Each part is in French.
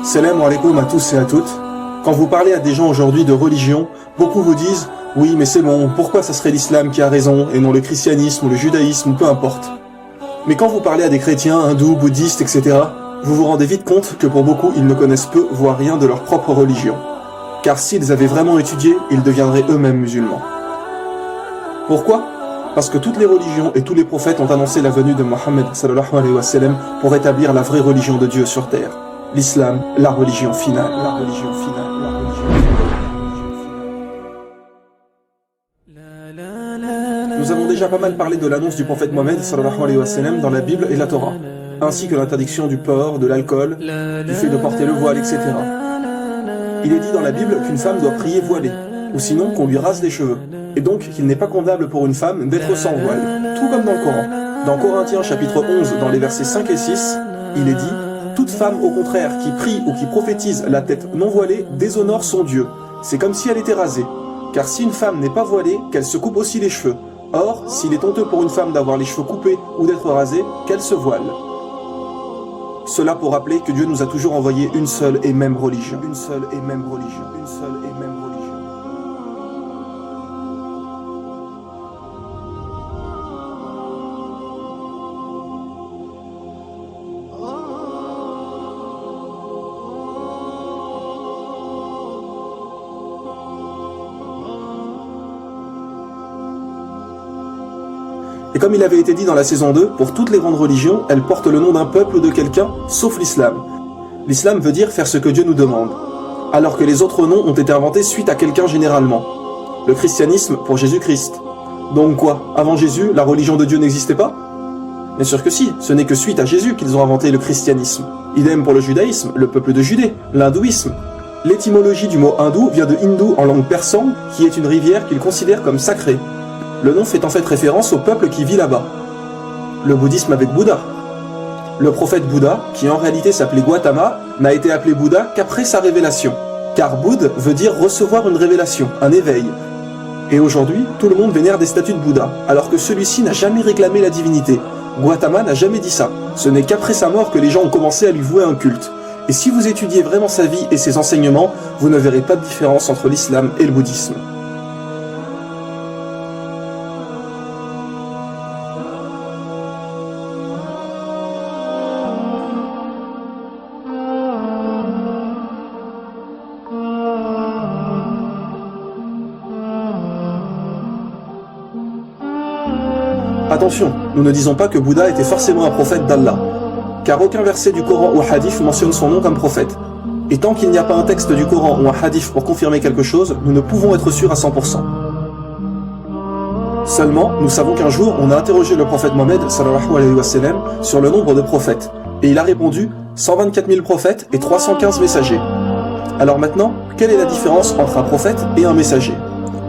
Salam alaikum à tous et à toutes. Quand vous parlez à des gens aujourd'hui de religion, beaucoup vous disent « Oui, mais c'est bon, pourquoi ça serait l'islam qui a raison et non le christianisme ou le judaïsme ou peu importe ?» Mais quand vous parlez à des chrétiens, hindous, bouddhistes, etc., vous vous rendez vite compte que pour beaucoup, ils ne connaissent peu, voire rien de leur propre religion. Car s'ils avaient vraiment étudié, ils deviendraient eux-mêmes musulmans. Pourquoi ? Parce que toutes les religions et tous les prophètes ont annoncé la venue de Mohammed sallallahu alayhi wa sallam pour établir la vraie religion de Dieu sur terre. L'islam, la religion finale. La religion finale. La religion finale. Nous avons déjà pas mal parlé de l'annonce du prophète Mohammed sallallahu alayhi wa sallam dans la Bible et la Torah, ainsi que l'interdiction du porc, de l'alcool, du fait de porter le voile, etc. Il est dit dans la Bible qu'une femme doit prier voilée, ou sinon qu'on lui rase les cheveux, et donc qu'il n'est pas condamnable pour une femme d'être sans voile, tout comme dans le Coran. Dans Corinthiens chapitre 11, dans les versets 5 et 6, il est dit « Toute femme au contraire qui prie ou qui prophétise la tête non voilée déshonore son Dieu, c'est comme si elle était rasée. Car si une femme n'est pas voilée, qu'elle se coupe aussi les cheveux. Or, s'il est honteux pour une femme d'avoir les cheveux coupés ou d'être rasée, qu'elle se voile. » Cela pour rappeler que Dieu nous a toujours envoyé une seule et même religion. Une seule et même religion. Une seule et même religion. Et comme il avait été dit dans la saison 2, pour toutes les grandes religions, elles portent le nom d'un peuple ou de quelqu'un, sauf l'islam. L'islam veut dire faire ce que Dieu nous demande, alors que les autres noms ont été inventés suite à quelqu'un généralement. Le christianisme pour Jésus-Christ. Donc quoi, avant Jésus, la religion de Dieu n'existait pas? Bien sûr que si, ce n'est que suite à Jésus qu'ils ont inventé le christianisme. Idem pour le judaïsme, le peuple de Judée, l'hindouisme. L'étymologie du mot hindou vient de hindou en langue persane, qui est une rivière qu'ils considèrent comme sacrée. Le nom fait en fait référence au peuple qui vit là-bas. Le bouddhisme avec Bouddha. Le prophète Bouddha, qui en réalité s'appelait Gautama, n'a été appelé Bouddha qu'après sa révélation. Car Bouddha veut dire recevoir une révélation, un éveil. Et aujourd'hui, tout le monde vénère des statues de Bouddha, alors que celui-ci n'a jamais réclamé la divinité. Gautama n'a jamais dit ça. Ce n'est qu'après sa mort que les gens ont commencé à lui vouer un culte. Et si vous étudiez vraiment sa vie et ses enseignements, vous ne verrez pas de différence entre l'islam et le bouddhisme. Attention, nous ne disons pas que Bouddha était forcément un prophète d'Allah, car aucun verset du Coran ou hadith mentionne son nom comme prophète. Et tant qu'il n'y a pas un texte du Coran ou un hadith pour confirmer quelque chose, nous ne pouvons être sûrs à 100%. Seulement, nous savons qu'un jour, on a interrogé le prophète Mohammed sallallahu alayhi wa sallam sur le nombre de prophètes, et il a répondu 124 000 prophètes et 315 messagers. Alors maintenant, quelle est la différence entre un prophète et un messager ?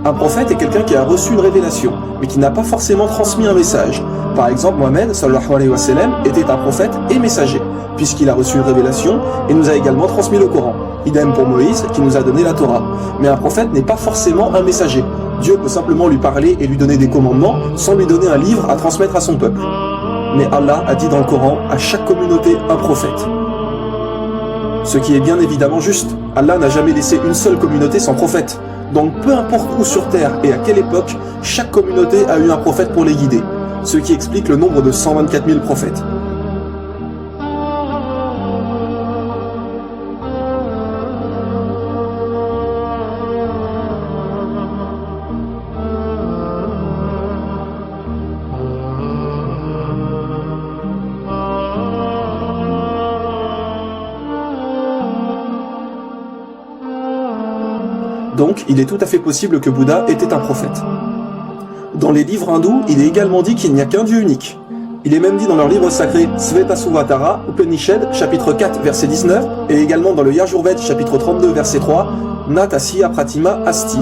Un prophète est quelqu'un qui a reçu une révélation, mais qui n'a pas forcément transmis un message. Par exemple, Mohammed sallallahu alayhi wa sallam était un prophète et messager, puisqu'il a reçu une révélation et nous a également transmis le Coran. Idem pour Moïse, qui nous a donné la Torah. Mais un prophète n'est pas forcément un messager. Dieu peut simplement lui parler et lui donner des commandements, sans lui donner un livre à transmettre à son peuple. Mais Allah a dit dans le Coran, à chaque communauté un prophète. Ce qui est bien évidemment juste. Allah n'a jamais laissé une seule communauté sans prophète. Donc peu importe où sur terre et à quelle époque, chaque communauté a eu un prophète pour les guider, ce qui explique le nombre de 124 000 prophètes. Donc, il est tout à fait possible que Bouddha était un prophète. Dans les livres hindous, il est également dit qu'il n'y a qu'un Dieu unique. Il est même dit dans leur livre sacré Svetasvatara, Upanishad, chapitre 4, verset 19, et également dans le Yajurved, chapitre 32, verset 3, Natasya Pratima Asti,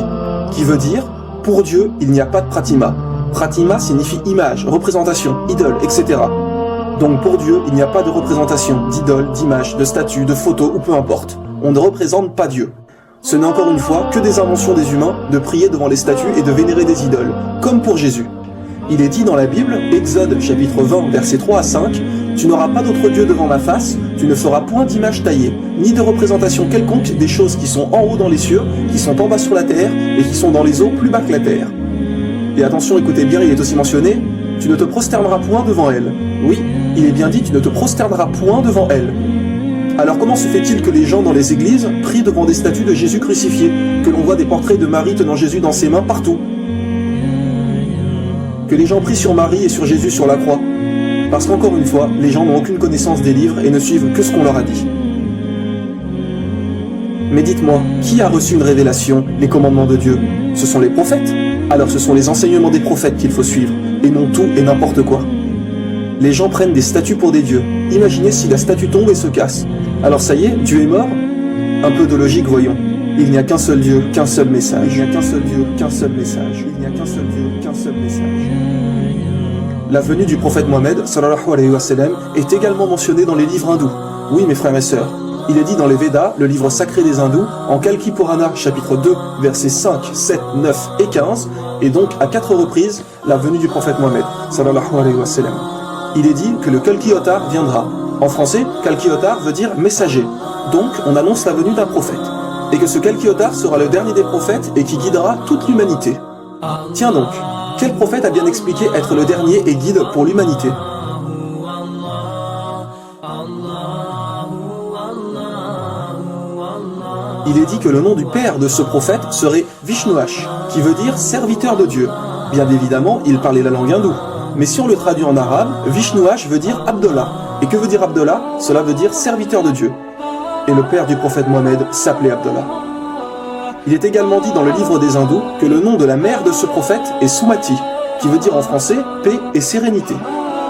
qui veut dire « Pour Dieu, il n'y a pas de Pratima ». Pratima signifie image, représentation, idole, etc. Donc pour Dieu, il n'y a pas de représentation, d'idole, d'image, de statue, de photo ou peu importe. On ne représente pas Dieu. Ce n'est encore une fois que des inventions des humains de prier devant les statues et de vénérer des idoles, comme pour Jésus. Il est dit dans la Bible, Exode chapitre 20, versets 3 à 5, Tu n'auras pas d'autre Dieu devant ma face, tu ne feras point d'image taillée, ni de représentation quelconque des choses qui sont en haut dans les cieux, qui sont en bas sur la terre, et qui sont dans les eaux plus bas que la terre. Et attention, écoutez bien, il est aussi mentionné, tu ne te prosterneras point devant elle. Oui, il est bien dit, tu ne te prosterneras point devant elle. Alors comment se fait-il que les gens dans les églises prient devant des statues de Jésus crucifié, que l'on voit des portraits de Marie tenant Jésus dans ses mains partout? Que les gens prient sur Marie et sur Jésus sur la croix? Parce qu'encore une fois, les gens n'ont aucune connaissance des livres et ne suivent que ce qu'on leur a dit. Mais dites-moi, qui a reçu une révélation, les commandements de Dieu? Ce sont les prophètes. Alors ce sont les enseignements des prophètes qu'il faut suivre, et non tout et n'importe quoi. Les gens prennent des statues pour des dieux. Imaginez si la statue tombe et se casse. Alors ça y est, Dieu est mort? Un peu de logique, voyons. Il n'y a qu'un seul Dieu, qu'un seul message. Il n'y a qu'un seul Dieu, qu'un seul message. Il n'y a qu'un seul Dieu, qu'un seul message. La venue du prophète Mohammed, sallallahu alayhi wa sallam, est également mentionnée dans les livres hindous. Oui, mes frères et sœurs. Il est dit dans les Védas, le livre sacré des hindous, en Kalki Purana, chapitre 2, versets 5, 7, 9 et 15, et donc à 4 reprises, la venue du prophète Mohammed, sallallahu alayhi wa sallam. Il est dit que le Kalki Avatar viendra. En français, Kalki Avatar veut dire messager. Donc, on annonce la venue d'un prophète. Et que ce Kalki Avatar sera le dernier des prophètes et qui guidera toute l'humanité. Tiens donc, quel prophète a bien expliqué être le dernier et guide pour l'humanité? Il est dit que le nom du père de ce prophète serait Vishnuash, qui veut dire serviteur de Dieu. Bien évidemment, il parlait la langue hindoue. Mais si on le traduit en arabe, Vishnuash veut dire Abdallah. Et que veut dire Abdallah? Cela veut dire serviteur de Dieu. Et le père du prophète Mohammed s'appelait Abdallah. Il est également dit dans le livre des hindous que le nom de la mère de ce prophète est Sumati, qui veut dire en français paix et sérénité.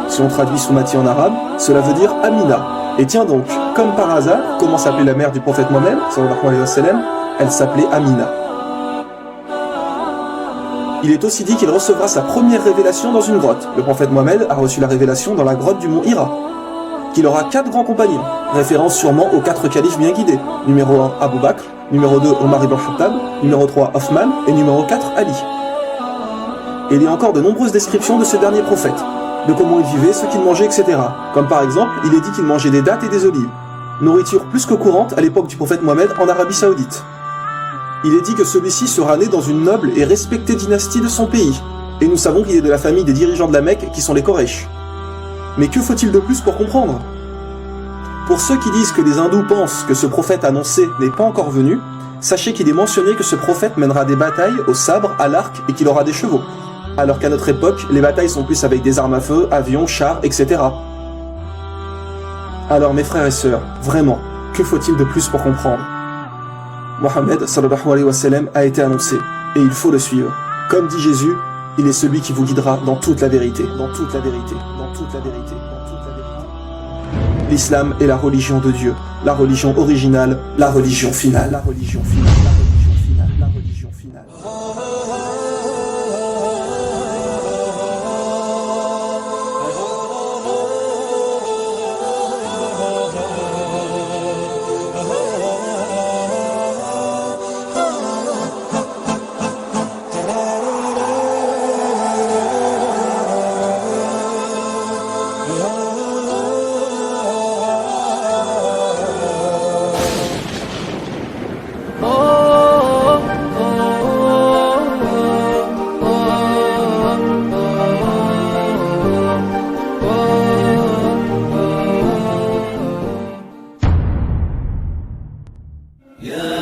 Si on traduit Sumati en arabe, cela veut dire Amina. Et tiens donc, comme par hasard, comment s'appelait la mère du prophète Mohammed, sallallahu alayhi wa sallam? Elle s'appelait Amina. Il est aussi dit qu'il recevra sa première révélation dans une grotte. Le prophète Mohammed a reçu la révélation dans la grotte du mont Hira. Qu'il aura 4 grands compagnons, référence sûrement aux 4 califes bien guidés. Numéro 1, Abu Bakr, numéro 2, Omar ibn Khattab, numéro 3, Othman, et numéro 4, Ali. Et il y a encore de nombreuses descriptions de ce dernier prophète, de comment il vivait, ce qu'il mangeait, etc. Comme par exemple, il est dit qu'il mangeait des dattes et des olives, nourriture plus que courante à l'époque du prophète Mohammed en Arabie Saoudite. Il est dit que celui-ci sera né dans une noble et respectée dynastie de son pays, et nous savons qu'il est de la famille des dirigeants de la Mecque qui sont les Quraysh. Mais que faut-il de plus pour comprendre? Pour ceux qui disent que les hindous pensent que ce prophète annoncé n'est pas encore venu, sachez qu'il est mentionné que ce prophète mènera des batailles au sabre, à l'arc et qu'il aura des chevaux. Alors qu'à notre époque, les batailles sont plus avec des armes à feu, avions, chars, etc. Alors mes frères et sœurs, vraiment, que faut-il de plus pour comprendre? Mohammed sallallahu alayhi wa sallam a été annoncé, et il faut le suivre. Comme dit Jésus, il est celui qui vous guidera dans toute la vérité, dans toute la vérité, dans toute la vérité, dans toute la vérité. L'islam est la religion de Dieu, la religion originale, la religion finale, la religion finale, la religion finale, la religion finale. يا